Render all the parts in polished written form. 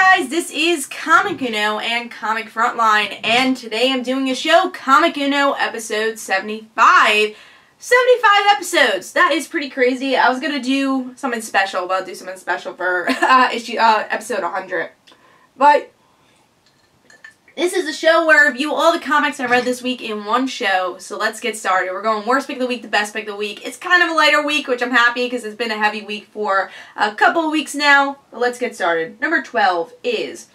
guys, this is Comic Uno and Comic Frontline, and today I'm doing a show, Comic Uno episode 75. 75 episodes! That is pretty crazy. I was gonna do something special, but I'll do something special for episode 100. But this is a show where I review all the comics I read this week in one show, so let's get started. We're going worst pick of the week to best pick of the week. It's kind of a lighter week, which I'm happy because it's been a heavy week for a couple of weeks now. But let's get started. Number 12 is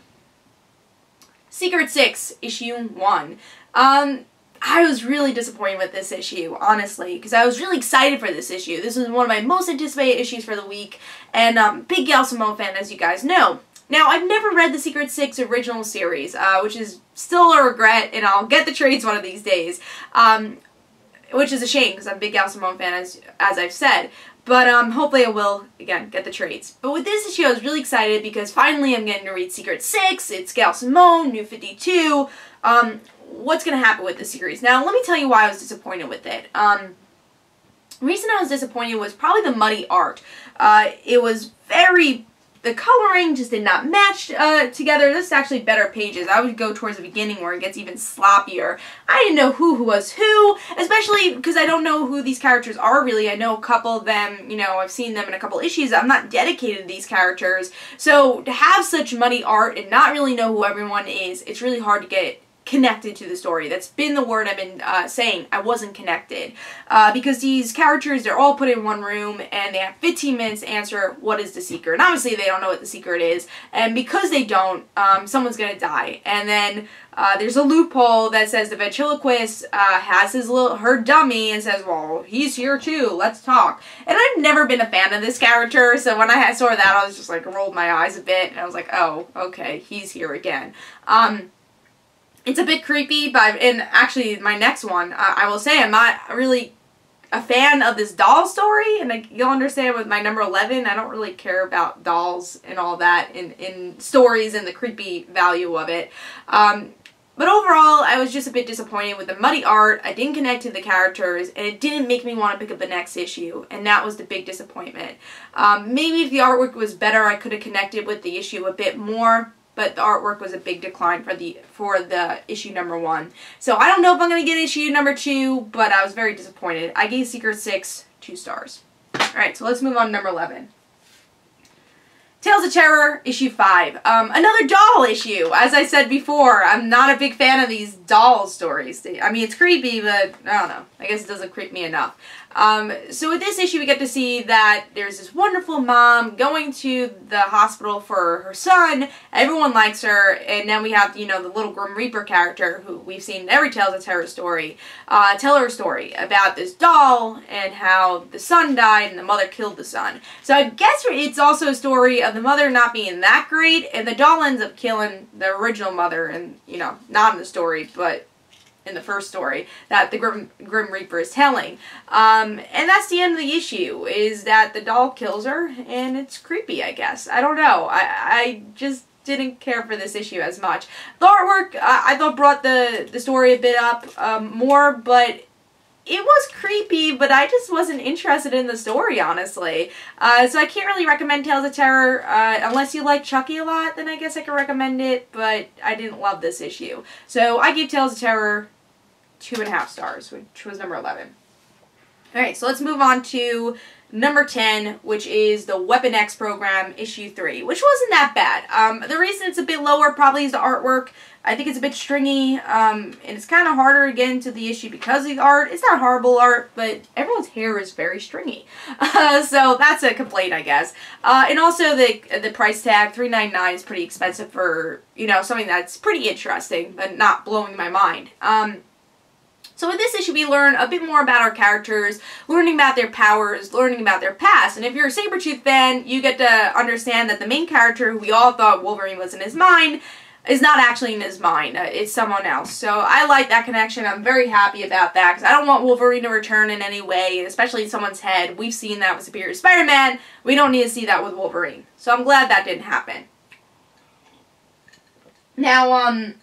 Secret Six, issue 1. I was really disappointed with this issue, honestly, because I was really excited for this issue. This was one of my most anticipated issues for the week, and big Gail Simone fan, as you guys know. Now, I've never read the Secret Six original series, which is still a regret, and I'll get the trades one of these days, which is a shame, because I'm a big Gail Simone fan, as I've said. But hopefully I will, again, get the trades. But with this issue, I was really excited, because finally I'm getting to read Secret Six, it's Gail Simone, New 52, what's going to happen with the series. Now, let me tell you why I was disappointed with it. The reason I was disappointed was probably the muddy art. It was the coloring just did not match together. This is actually better pages. I would go towards the beginning where it gets even sloppier. I didn't know who was who, especially because I don't know who these characters are really. I know a couple of them, you know, I've seen them in a couple issues. I'm not dedicated to these characters. So to have such muddy art and not really know who everyone is, it's really hard to get connected to the story. That's been the word I've been saying. I wasn't connected. Because these characters, they're all put in one room and they have 15 minutes to answer what is the secret. And obviously they don't know what the secret is. And because they don't, someone's gonna die. And then there's a loophole that says the ventriloquist has her dummy and says, well, he's here too, let's talk. And I've never been a fan of this character, so when I saw that, I was just like, rolled my eyes a bit, and I was like, oh, okay, he's here again. It's a bit creepy, and actually my next one, I will say I'm not really a fan of this doll story, and you'll understand with my number 11, I don't really care about dolls and all that in stories and the creepy value of it. But overall, I was just a bit disappointed with the muddy art. I didn't connect to the characters, and it didn't make me want to pick up the next issue, and that was the big disappointment. Maybe if the artwork was better, I could have connected with the issue a bit more. But the artwork was a big decline for the issue number 1. So I don't know if I'm going to get issue number 2, but I was very disappointed. I gave Secret Six 2 stars. Alright, so let's move on to number 11. Tales of Terror, issue 5. Another doll issue. As I said before, I'm not a big fan of these doll stories. I mean, it's creepy, but I don't know. I guess it doesn't creep me enough. So with this issue, we get to see that there's this wonderful mom going to the hospital for her son. Everyone likes her, and then we have, you know, the little Grim Reaper character who we've seen in every Tales of Terror story, tell her a story about this doll and how the son died and the mother killed the son. So I guess it's also a story of the mother not being that great, and the doll ends up killing the original mother, and, you know, not in the story, but in the first story that the Grim Reaper is telling. And that's the end of the issue, is that the doll kills her, and it's creepy, I guess. I don't know. I just didn't care for this issue as much. The artwork, I thought brought the story a bit up more, but it was creepy, but I just wasn't interested in the story, honestly. So I can't really recommend Tales of Terror. Unless you like Chucky a lot, then I guess I could recommend it, but I didn't love this issue. So I gave Tales of Terror 2.5 stars, which was number 11. Alright, so let's move on to number 10, which is the Weapon X program, issue 3, which wasn't that bad. The reason it's a bit lower probably is the artwork. I think it's a bit stringy, and it's kind of harder to get into the issue because of the art. It's not horrible art, but everyone's hair is very stringy. So that's a complaint, I guess. And also the price tag, $3.99, is pretty expensive for, you know, something that's pretty interesting, but not blowing my mind. So with this issue, we learn a bit more about our characters, learning about their powers, learning about their past. And if you're a Sabretooth fan, you get to understand that the main character, who we all thought Wolverine was in his mind, is not actually in his mind. It's someone else. So I like that connection. I'm very happy about that, because I don't want Wolverine to return in any way, especially in someone's head. We've seen that with Superior Spider-Man. We don't need to see that with Wolverine. So I'm glad that didn't happen. Now,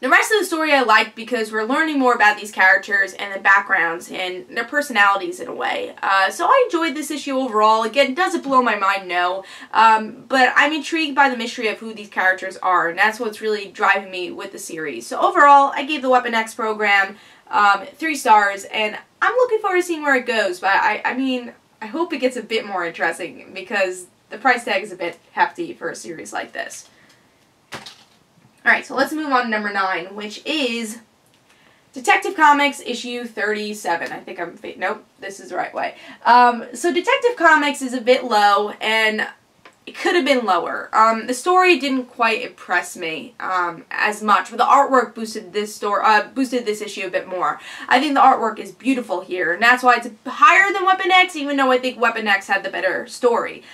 The rest of the story I liked because we're learning more about these characters and the backgrounds and their personalities in a way. So I enjoyed this issue overall. Again, does it blow my mind? No. But I'm intrigued by the mystery of who these characters are, and that's what's really driving me with the series. So overall, I gave the Weapon X program 3 stars, and I'm looking forward to seeing where it goes. But I mean, I hope it gets a bit more interesting because the price tag is a bit hefty for a series like this. Alright, so let's move on to number 9, which is Detective Comics issue 37. I think nope, this is the right way. So Detective Comics is a bit low, and it could have been lower. The story didn't quite impress me as much, but the artwork boosted this issue a bit more. I think the artwork is beautiful here, and that's why it's higher than Weapon X, even though I think Weapon X had the better story.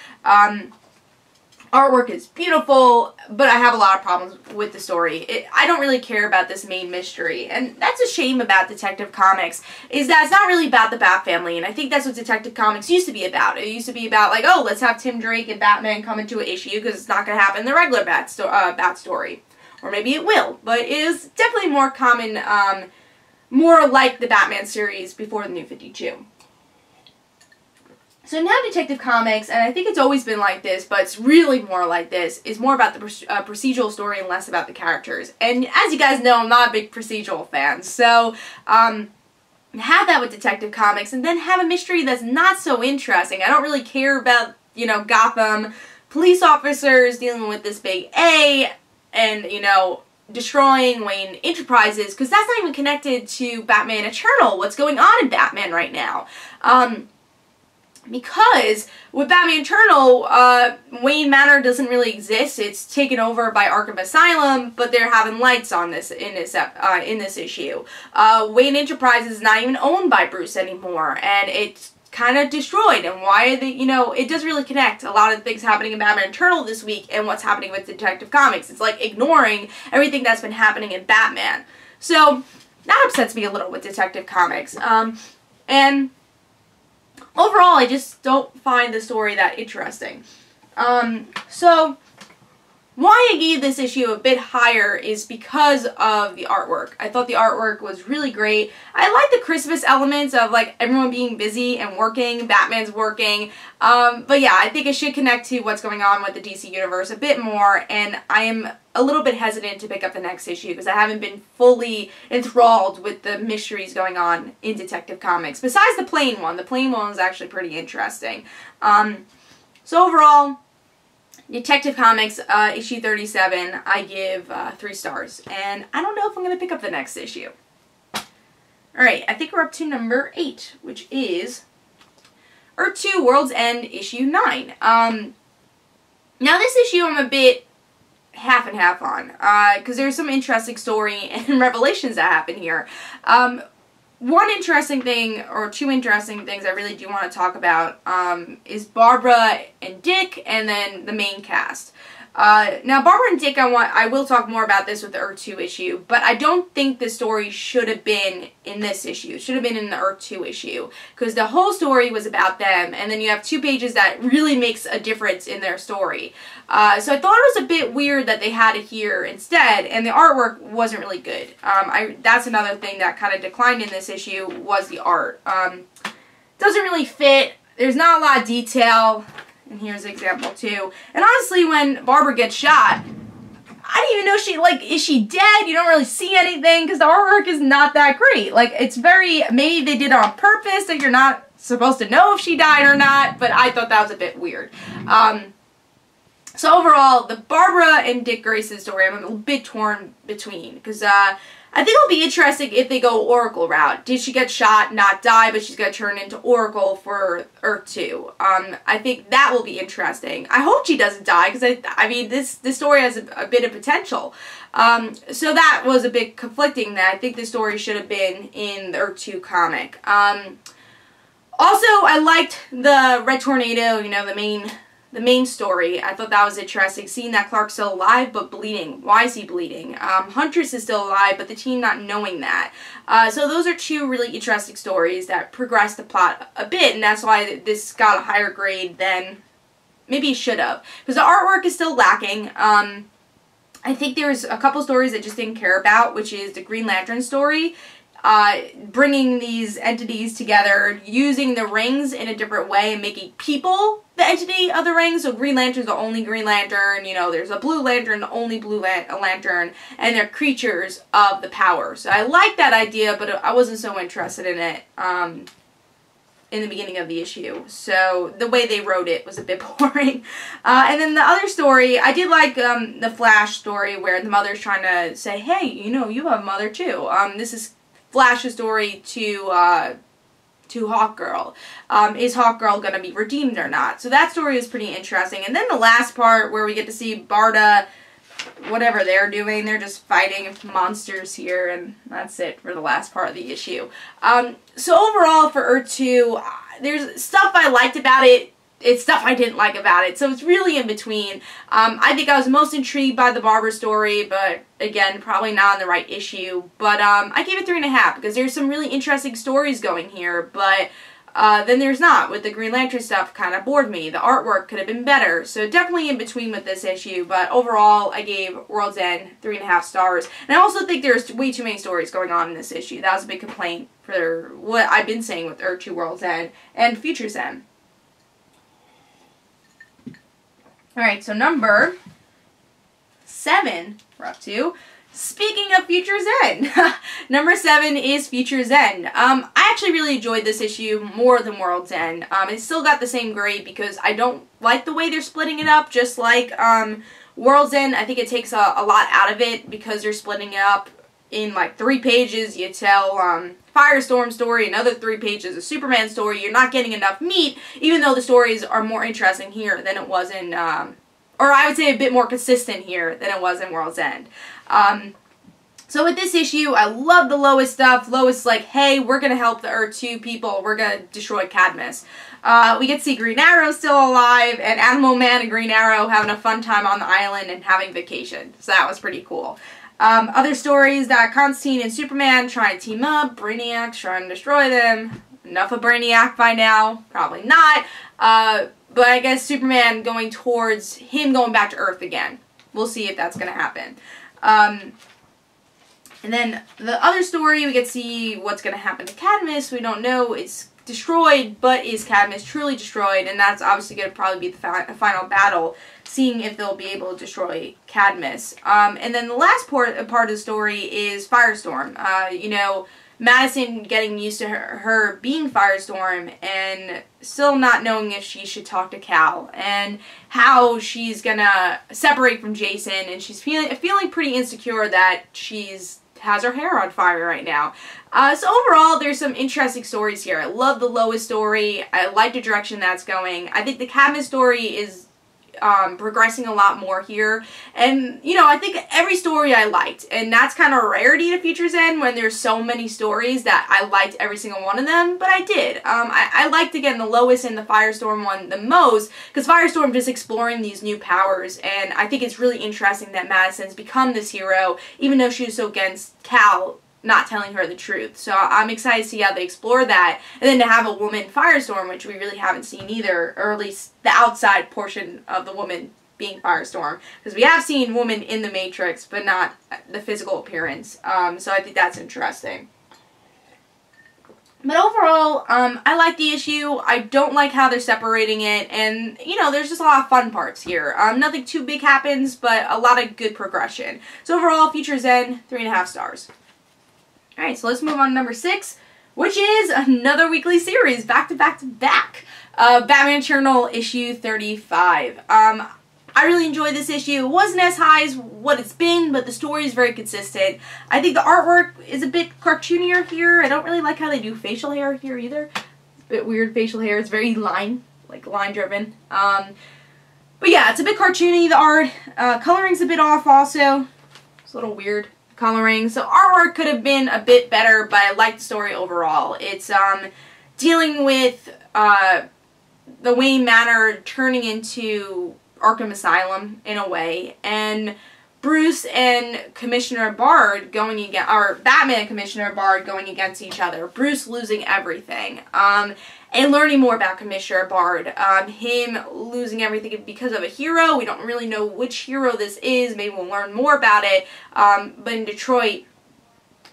Artwork is beautiful, but I have a lot of problems with the story. I don't really care about this main mystery, and that's a shame about Detective Comics, is that it's not really about the Bat family, and I think that's what Detective Comics used to be about. It used to be about, like, oh, let's have Tim Drake and Batman come into an issue, because it's not going to happen in the regular Bat story. Or maybe it will, but it is definitely more common, more like the Batman series before the New 52. So now Detective Comics, and I think it's always been like this, but it's really more like this, is more about the procedural story and less about the characters. And as you guys know, I'm not a big procedural fan, so have that with Detective Comics, and then have a mystery that's not so interesting. I don't really care about, you know, Gotham police officers dealing with this big A, and, you know, destroying Wayne Enterprises, because that's not even connected to Batman Eternal, what's going on in Batman right now. Because with Batman Eternal, Wayne Manor doesn't really exist. It's taken over by Arkham Asylum, but they're having lights on this in this issue. Wayne Enterprises is not even owned by Bruce anymore, and it's kind of destroyed. And why are they, you know, it doesn't really connect a lot of things happening in Batman Eternal this week and what's happening with Detective Comics. It's like ignoring everything that's been happening in Batman. So that upsets me a little with Detective Comics. And overall, I just don't find the story that interesting. So why I gave this issue a bit higher is because of the artwork. I thought the artwork was really great. I like the Christmas elements of, like, everyone being busy and working, Batman's working. But yeah, I think it should connect to what's going on with the DC Universe a bit more, and I am a little bit hesitant to pick up the next issue because I haven't been fully enthralled with the mysteries going on in Detective Comics. Besides the plain one is actually pretty interesting. So overall, Detective Comics, issue 37, I give 3 stars. And I don't know if I'm going to pick up the next issue. Alright, I think we're up to number 8, which is Earth 2 World's End, issue 9. Now this issue I'm a bit half and half on, because there's some interesting story and revelations that happen here. One interesting thing, or 2 interesting things I really do want to talk about, is Barbara and Dick, and then the main cast. Now, Barbara and Dick, I will talk more about this with the Earth 2 issue, but I don't think the story should have been in this issue. It should have been in the Earth 2 issue, because the whole story was about them, and then you have 2 pages that really makes a difference in their story. So I thought it was a bit weird that they had it here instead, and the artwork wasn't really good. That's another thing that kind of declined in this issue, was the art. Doesn't really fit. There's not a lot of detail. And here's an example too. And honestly, when Barbara gets shot, I didn't even know is she dead? You don't really see anything because the artwork is not that great. Like, it's very, maybe they did it on purpose that you're not supposed to know if she died or not, but I thought that was a bit weird. So overall, the Barbara and Dick Grayson story, I'm a bit torn between, because I think it'll be interesting if they go Oracle route. Did she get shot, not die, but she's going to turn into Oracle for Earth 2? I think that will be interesting. I hope she doesn't die, because I mean, this story has a bit of potential. So that was a bit conflicting, that I think the story should have been in the Earth 2 comic. Also, I liked the Red Tornado, you know, the main story. I thought that was interesting, seeing that Clark's still alive but bleeding. Why is he bleeding? Huntress is still alive, but the team not knowing that. So those are 2 really interesting stories that progress the plot a bit, and that's why this got a higher grade than maybe it should have. Because the artwork is still lacking. I think there's a couple stories I just didn't care about, which is the Green Lantern story. Bringing these entities together, using the rings in a different way and making people the entity of the rings. So Green Lantern's the only Green Lantern, you know, there's a Blue Lantern, the only Blue Lantern, and they're creatures of the power. So I like that idea, but I wasn't so interested in it in the beginning of the issue. So the way they wrote it was a bit boring. And then the other story, I did like the Flash story where the mother's trying to say, hey, you know, you have a mother too. This is Flash's story to Hawkgirl. Is Hawkgirl going to be redeemed or not? So that story is pretty interesting. And then the last part where we get to see Barda, whatever they're doing, they're just fighting monsters here, and that's it for the last part of the issue. So overall for Earth 2, there's stuff I liked about it. It's stuff I didn't like about it, so it's really in between. I think I was most intrigued by the Barbara story, but again, probably not on the right issue. But I gave it 3.5 because there's some really interesting stories going here, but then there's not. With the Green Lantern stuff, kind of bored me. The artwork could have been better, so definitely in between with this issue. But overall, I gave World's End 3.5 stars. And I also think there's way too many stories going on in this issue. That was a big complaint for what I've been saying with Earth 2 World's End and Future's End. Alright, so number 7 we're up to. Speaking of Future's End, number 7 is Future's End. I actually really enjoyed this issue more than World's End. It still got the same grade because I don't like the way they're splitting it up, just like World's End. I think it takes a lot out of it because they're splitting it up in like 3 pages. You tell Firestorm story, another 3 pages of Superman story. You're not getting enough meat, even though the stories are more interesting here than it was in, or I would say a bit more consistent here than it was in World's End. So with this issue, I love the Lois stuff. Lois is like, hey, we're going to help the Earth 2 people. We're going to destroy Cadmus. We get to see Green Arrow still alive, and Animal Man and Green Arrow having a fun time on the island and having vacation. So that was pretty cool. Other stories that Constantine and Superman trying to team up, Brainiac's trying to destroy them. Enough of Brainiac by now? Probably not. But I guess Superman going towards him going back to Earth again. We'll see if that's going to happen. And then the other story, we get to see what's going to happen to Cadmus. We don't know. It's destroyed, but is Cadmus truly destroyed? And that's obviously going to probably be the final battle, seeing if they'll be able to destroy Cadmus. And then the last part of the story is Firestorm. You know, Madison getting used to her being Firestorm and still not knowing if she should talk to Cal, and how she's gonna separate from Jason, and she's feeling pretty insecure that she's has her hair on fire right now. So overall, there's some interesting stories here. I love the Lois story. I like the direction that's going. I think the Cadmus story is progressing a lot more here. And, you know, I think every story I liked. And that's kind of a rarity to Future's End when there's so many stories that I liked every single one of them. But I did. I liked, again, the Lois and the Firestorm one the most, because Firestorm just exploring these new powers. And I think it's really interesting that Madison's become this hero, even though she was so against Cal not telling her the truth. So I'm excited to see how they explore that. And then to have a woman Firestorm, which we really haven't seen either, or at least the outside portion of the woman being Firestorm. Because we have seen women in the Matrix, but not the physical appearance. So I think that's interesting. But overall, I like the issue. I don't like how they're separating it. And, you know, there's just a lot of fun parts here. Nothing too big happens, but a lot of good progression. So overall, Future's End, 3.5 stars. Alright, so let's move on to number 6, which is another weekly series, back to back to back. Batman Eternal issue 35. I really enjoyed this issue. It wasn't as high as what it's been, but the story is very consistent. I think the artwork is a bit cartoonier here. I don't really like how they do facial hair here either. It's a bit weird facial hair. It's very line driven. But yeah, it's a bit cartoony, the art. Coloring's a bit off also. It's a little weird. Coloring. So artwork could have been a bit better, but I like the story overall. It's dealing with the Wayne Manor turning into Arkham Asylum in a way, and Bruce and Commissioner Bard going against, or Batman and Commissioner Bard going against each other. Bruce losing everything. And learning more about Commissioner Bard. Him losing everything because of a hero. We don't really know which hero this is. Maybe we'll learn more about it. But in Detroit,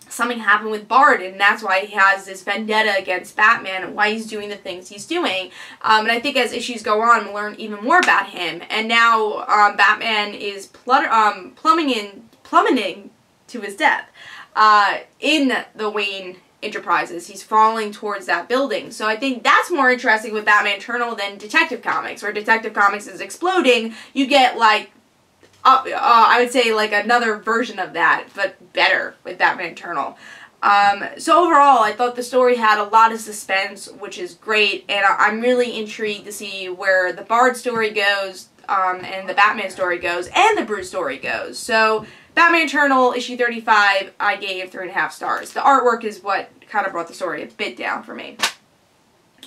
something happened with Bard, and that's why he has this vendetta against Batman and why he's doing the things he's doing. And I think as issues go on, we'll learn even more about him. And now Batman is plummeting to his death in the Wayne Enterprises. He's falling towards that building. So I think that's more interesting with Batman Eternal than Detective Comics, where Detective Comics is exploding. You get like I would say like another version of that, but better with Batman Eternal. So overall, I thought the story had a lot of suspense, which is great, and I'm really intrigued to see where the Bard story goes, and the Batman story goes, and the Bruce story goes. So Batman Eternal, issue 35, I gave 3.5 stars. The artwork is what kind of brought the story a bit down for me.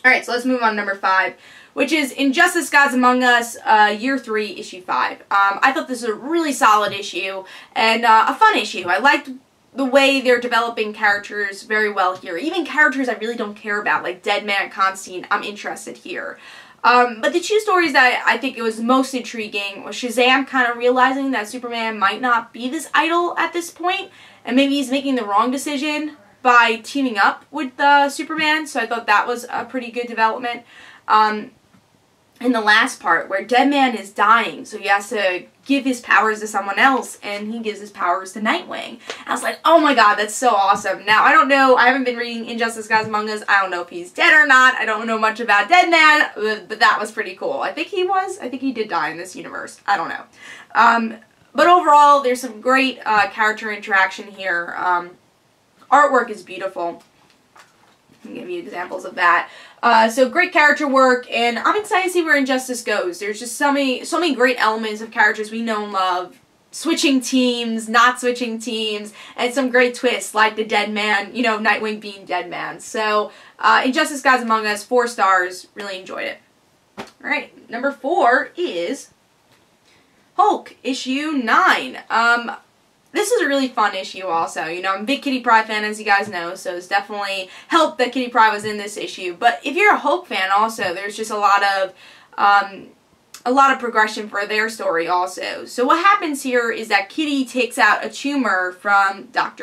Alright, so let's move on to number 5, which is Injustice Gods Among Us, Year 3, Issue 5. I thought this was a really solid issue, and a fun issue. I liked the way they're developing characters very well here. Even characters I really don't care about, like Deadman, Constantine, I'm interested here. But the two stories that I think it was most intriguing was Shazam kind of realizing that Superman might not be this idol at this point, and maybe he's making the wrong decision by teaming up with Superman, so I thought that was a pretty good development. In the last part, where Deadman is dying, so he has to give his powers to someone else, and he gives his powers to Nightwing. I was like, oh my god, that's so awesome. Now, I don't know, I haven't been reading Injustice Gods Among Us, I don't know if he's dead or not, I don't know much about Deadman, but that was pretty cool. I think he did die in this universe, I don't know. But overall, there's some great character interaction here. Artwork is beautiful. I'll give you examples of that. So great character work, and I'm excited to see where Injustice goes. There's just so many great elements of characters we know and love. Switching teams, not switching teams, and some great twists like the Deadman, you know, Nightwing being Deadman. So, Injustice Gods Among Us, 4 stars, really enjoyed it. Alright, number 4 is Hulk, issue 9. This is a really fun issue also. You know, I'm a big Kitty Pryde fan, as you guys know, so it's definitely helped that Kitty Pryde was in this issue. But if you're a Hulk fan also, there's just a lot of progression for their story also. So what happens here is that Kitty takes out a tumor from Doc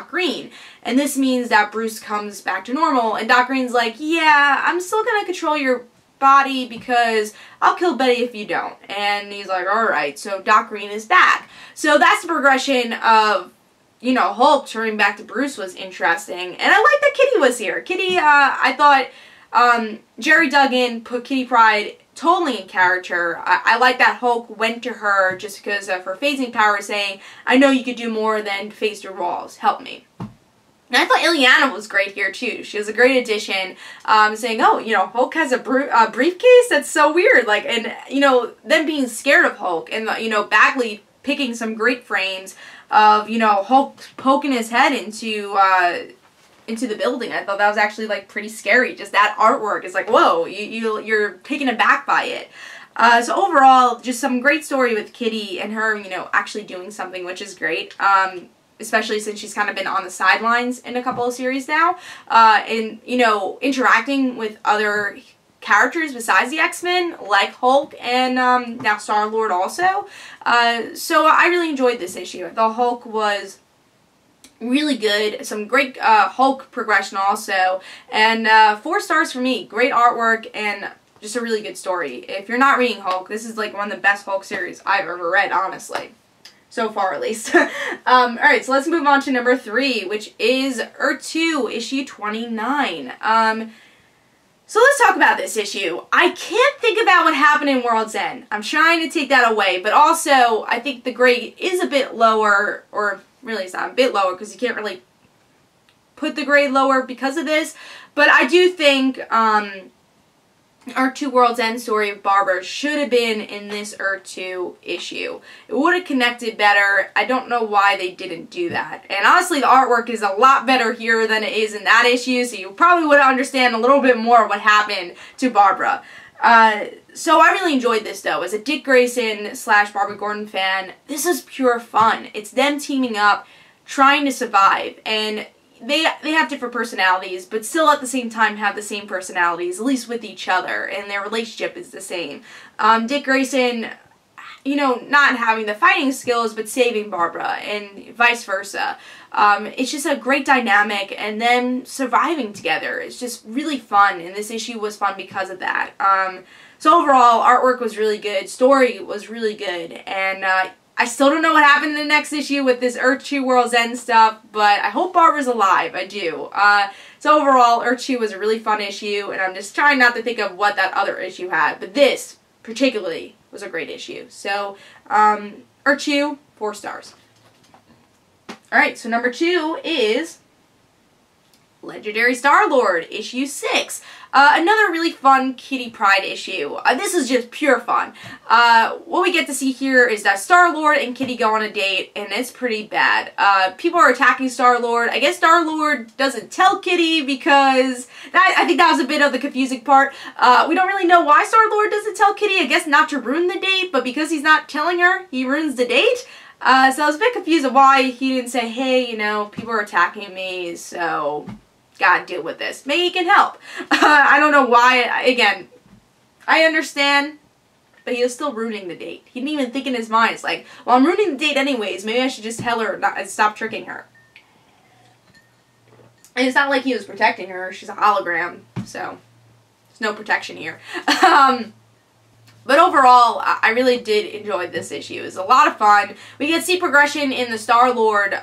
Green. And this means that Bruce comes back to normal, and Doc Green's like, yeah, I'm still gonna control your body because I'll kill Betty if you don't. And he's like, alright, so Doc Green is back. So that's the progression of, you know, Hulk turning back to Bruce was interesting. And I like that Kitty was here. Kitty, I thought Jerry Duggan put Kitty Pryde totally in character. I like that Hulk went to her just because of her phasing power, saying, I know you could do more than face your walls. Help me. And I thought Illyana was great here, too. She was a great addition, saying, oh, you know, Hulk has a briefcase? That's so weird. Like, and, you know, them being scared of Hulk, and, you know, Bagley picking some great frames of, you know, Hulk poking his head into the building. I thought that was actually, like, pretty scary. Just that artwork is like, whoa, you're taken aback by it. So overall, just some great story with Kitty and her, you know, actually doing something, which is great. Especially since she's kind of been on the sidelines in a couple of series now, and, you know, interacting with other characters besides the X-Men, like Hulk and now Star-Lord also. So I really enjoyed this issue. I thought Hulk was really good. Some great Hulk progression also, and 4 stars for me. Great artwork and just a really good story. If you're not reading Hulk, this is like one of the best Hulk series I've ever read, honestly. So far, at least. Alright, so let's move on to number 3, which is Earth 2, issue 29. So let's talk about this issue. I can't think about what happened in World's End. I'm trying to take that away, but also, I think the grade is a bit lower, or really it's not a bit lower, because you can't really put the grade lower because of this, but I do think, Earth 2 World's End story of Barbara should have been in this Earth 2 issue. It would have connected better. I don't know why they didn't do that. And honestly, the artwork is a lot better here than it is in that issue, so you probably would understand a little bit more what happened to Barbara. So I really enjoyed this, though. As a Dick Grayson / Barbara Gordon fan, this is pure fun. It's them teaming up, trying to survive, and they have different personalities, but still at the same time have the same personalities, at least with each other, and their relationship is the same. Dick Grayson, you know, not having the fighting skills, but saving Barbara, and vice versa. It's just a great dynamic, and them surviving together. It's just really fun, and this issue was fun because of that. So overall, artwork was really good, story was really good, and I still don't know what happened in the next issue with this Earth-2 World's End stuff, but I hope Barbara's alive, I do. So overall, Earth-2 was a really fun issue, and I'm just trying not to think of what that other issue had, but this, particularly, was a great issue. So, Earth-2, 4 stars. Alright, so number 2 is Legendary Star-Lord, issue 6. Another really fun Kitty Pryde issue. This is just pure fun. What we get to see here is that Star-Lord and Kitty go on a date, and it's pretty bad. People are attacking Star-Lord. I guess Star-Lord doesn't tell Kitty because I think that was a bit of the confusing part. We don't really know why Star-Lord doesn't tell Kitty. I guess not to ruin the date, but because he's not telling her, he ruins the date. So I was a bit confused of why he didn't say, hey, you know, people are attacking me, so gotta deal with this. Maybe he can help. I don't know why. Again, I understand, but he was still ruining the date. He didn't even think in his mind. It's like, well, I'm ruining the date anyways. Maybe I should just tell her not, stop tricking her. And it's not like he was protecting her. She's a hologram, so there's no protection here. But overall, I really did enjoy this issue. It was a lot of fun. We get to see progression in the Star-Lord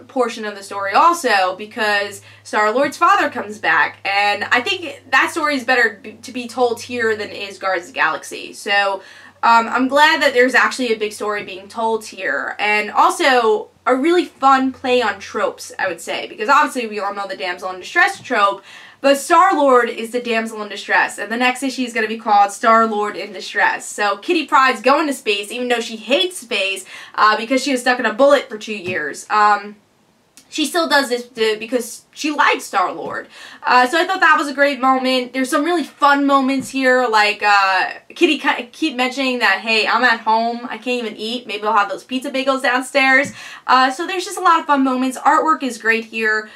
portion of the story also, because Star-Lord's father comes back. And I think that story is better to be told here than is Guardians of the Galaxy. So I'm glad that there's actually a big story being told here. And also a really fun play on tropes, I would say. Because obviously we all know the damsel in distress trope. But Star-Lord is the damsel in distress, and the next issue is going to be called Star-Lord in Distress. So Kitty Pryde's going to space, even though she hates space, because she was stuck in a bullet for 2 years. She still does this because she likes Star-Lord. So I thought that was a great moment. There's some really fun moments here, like Kitty keep mentioning that, hey, I'm at home, I can't even eat, maybe I'll have those pizza bagels downstairs. So there's just a lot of fun moments. Artwork is great here.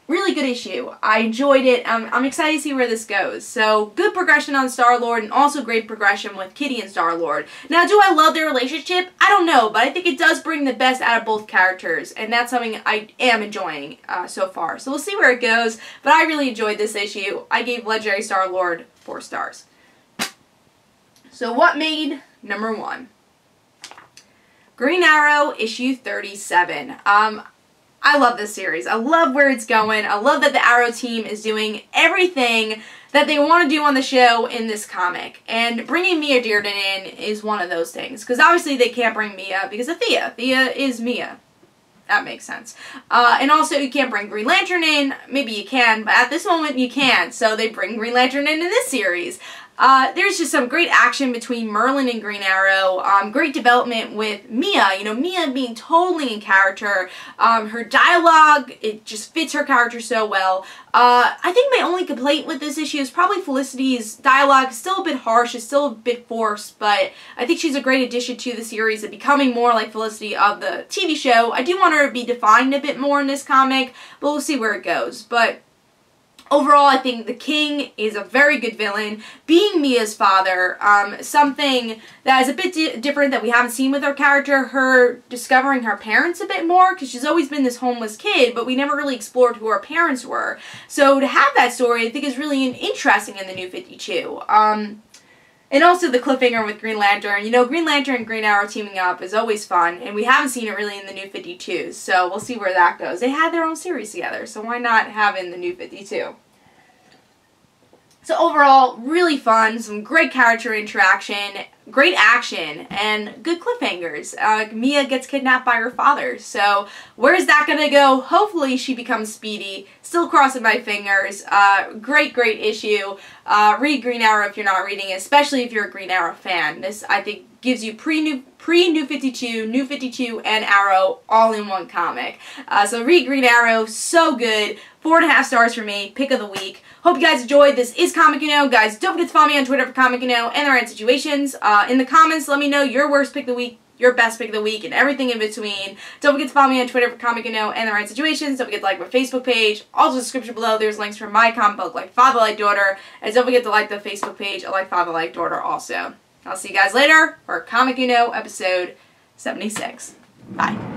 Really good issue. I enjoyed it. I'm excited to see where this goes. So, good progression on Star-Lord, and also great progression with Kitty and Star-Lord. Now, do I love their relationship? I don't know, but I think it does bring the best out of both characters, and that's something I am enjoying so far. So, we'll see where it goes, but I really enjoyed this issue. I gave Legendary Star-Lord 4 stars. So, what made number 1? Green Arrow, issue 37. I love this series. I love where it's going. I love that the Arrow team is doing everything that they want to do on the show in this comic. And bringing Mia Dearden in is one of those things. Because obviously they can't bring Mia because of Thea. Thea is Mia. That makes sense. And also you can't bring Green Lantern in. Maybe you can, but at this moment you can. So they bring Green Lantern in this series. There's just some great action between Merlin and Green Arrow. Great development with Mia. You know, Mia being totally in character. Her dialogue, it just fits her character so well. I think my only complaint with this issue is probably Felicity's dialogue. It's still a bit harsh. It's still a bit forced, but I think she's a great addition to the series and becoming more like Felicity of the TV show. I do want her to be defined a bit more in this comic, but we'll see where it goes. But overall, I think the King is a very good villain. Being Mia's father, something that is a bit different that we haven't seen with her character, her discovering her parents a bit more, because she's always been this homeless kid, but we never really explored who her parents were. So to have that story, I think is really interesting in the New 52. And also the cliffhanger with Green Lantern. You know, Green Lantern and Green Arrow teaming up is always fun, and we haven't seen it really in the New 52, so we'll see where that goes. They had their own series together, so why not have it in the New 52? So overall, really fun, some great character interaction, great action, and good cliffhangers. Mia gets kidnapped by her father, so where's that gonna go? Hopefully she becomes Speedy. Still crossing my fingers. Great issue. Read Green Arrow if you're not reading it, especially if you're a Green Arrow fan. This, I think, gives you pre-New 52, New 52, and Arrow all in one comic. So read Green Arrow, so good. 4.5 stars for me. Pick of the week. Hope you guys enjoyed. This is Comic Uno. Guys, don't forget to follow me on Twitter for Comic Uno and the right situations. In the comments, let me know your worst pick of the week, your best pick of the week, and everything in between. Don't forget to follow me on Twitter for Comic Uno and the right situations. Don't forget to like my Facebook page. Also, in the description below, there's links for my comic book, Like Father Like Daughter. And don't forget to like the Facebook page, Like Father Like Daughter also. I'll see you guys later for Comic Uno episode 76. Bye.